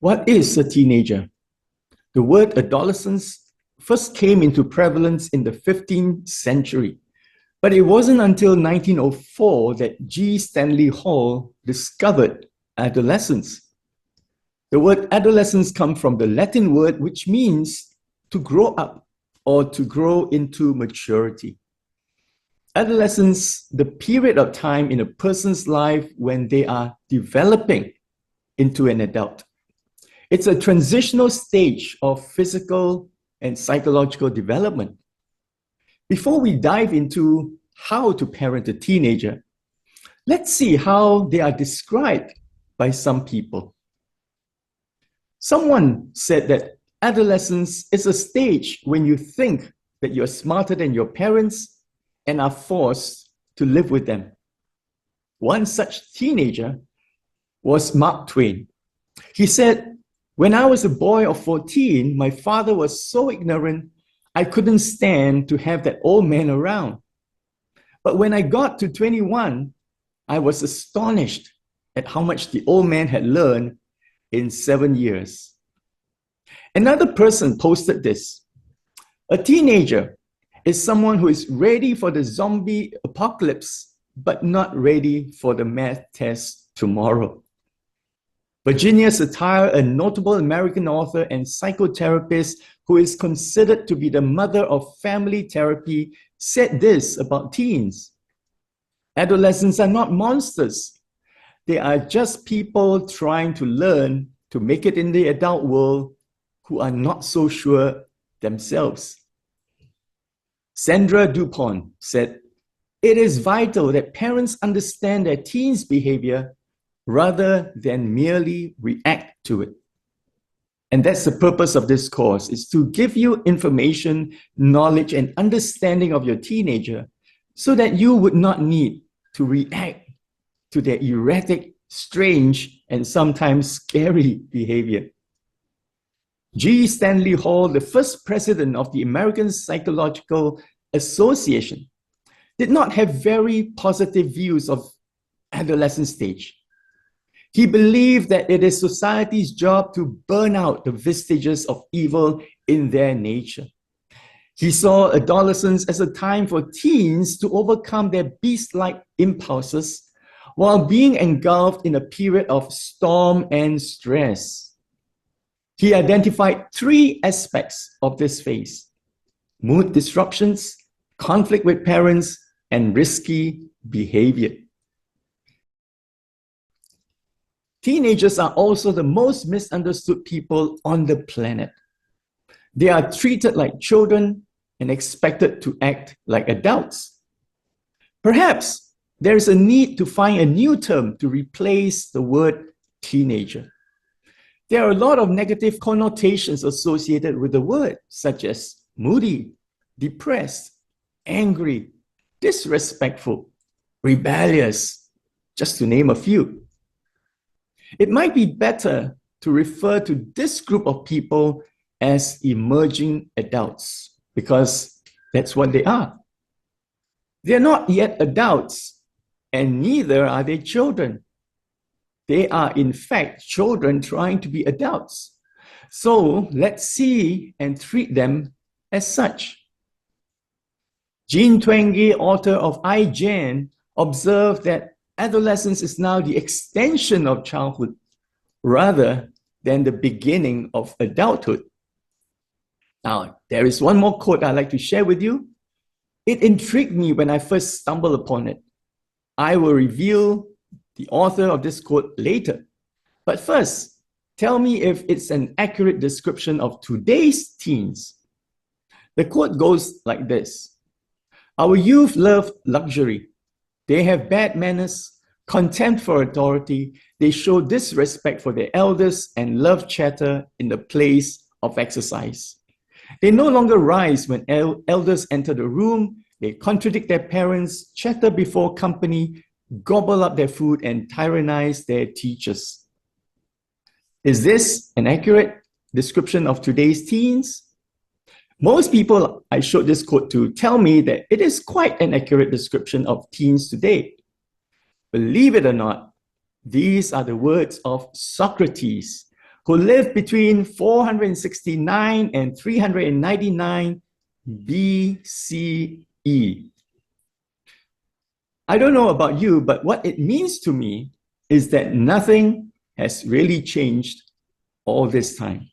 What is a teenager? The word adolescence first came into prevalence in the 15th century, but it wasn't until 1904 that G. Stanley Hall discovered adolescence. The word adolescence comes from the Latin word which means to grow up or to grow into maturity. Adolescence, the period of time in a person's life when they are developing into an adult. It's a transitional stage of physical and psychological development. Before we dive into how to parent a teenager, let's see how they are described by some people. Someone said that adolescence is a stage when you think that you're smarter than your parents and are forced to live with them. One such teenager was Mark Twain. He said, "When I was a boy of 14, my father was so ignorant, I couldn't stand to have that old man around. But when I got to 21, I was astonished at how much the old man had learned in 7 years." Another person posted this: "A teenager is someone who is ready for the zombie apocalypse, but not ready for the math test tomorrow." Virginia Satir, a notable American author and psychotherapist who is considered to be the mother of family therapy, said this about teens: "Adolescents are not monsters. They are just people trying to learn to make it in the adult world who are not so sure themselves." Sandra Dupont said, "It is vital that parents understand their teens' behavior rather than merely react to it." And that's the purpose of this course, is to give you information, knowledge, and understanding of your teenager so that you would not need to react to their erratic, strange, and sometimes scary behavior. G. Stanley Hall, the first president of the American Psychological Association, did not have very positive views of adolescent stage. He believed that it is society's job to burn out the vestiges of evil in their nature. He saw adolescence as a time for teens to overcome their beast-like impulses while being engulfed in a period of storm and stress. He identified 3 aspects of this phase: mood disruptions, conflict with parents, and risky behavior. Teenagers are also the most misunderstood people on the planet. They are treated like children and expected to act like adults. Perhaps there is a need to find a new term to replace the word teenager. There are a lot of negative connotations associated with the word, such as moody, depressed, angry, disrespectful, rebellious, just to name a few. It might be better to refer to this group of people as emerging adults, because that's what they are. They're not yet adults, and neither are they children. They are, in fact, children trying to be adults. So let's see and treat them as such. Jean Twenge, author of I, Jane, observed that adolescence is now the extension of childhood rather than the beginning of adulthood. Now, there is one more quote I'd like to share with you. It intrigued me when I first stumbled upon it. I will reveal the author of this quote later. But first, tell me if it's an accurate description of today's teens. The quote goes like this: "Our youth love luxury. They have bad manners, contempt for authority. They show disrespect for their elders and love chatter in the place of exercise. They no longer rise when elders enter the room. They contradict their parents, chatter before company, gobble up their food, and tyrannize their teachers." Is this an accurate description of today's teens? Most people I showed this quote to tell me that it is quite an accurate description of teens today. Believe it or not, these are the words of Socrates, who lived between 469 and 399 BCE. I don't know about you, but what it means to me is that nothing has really changed all this time.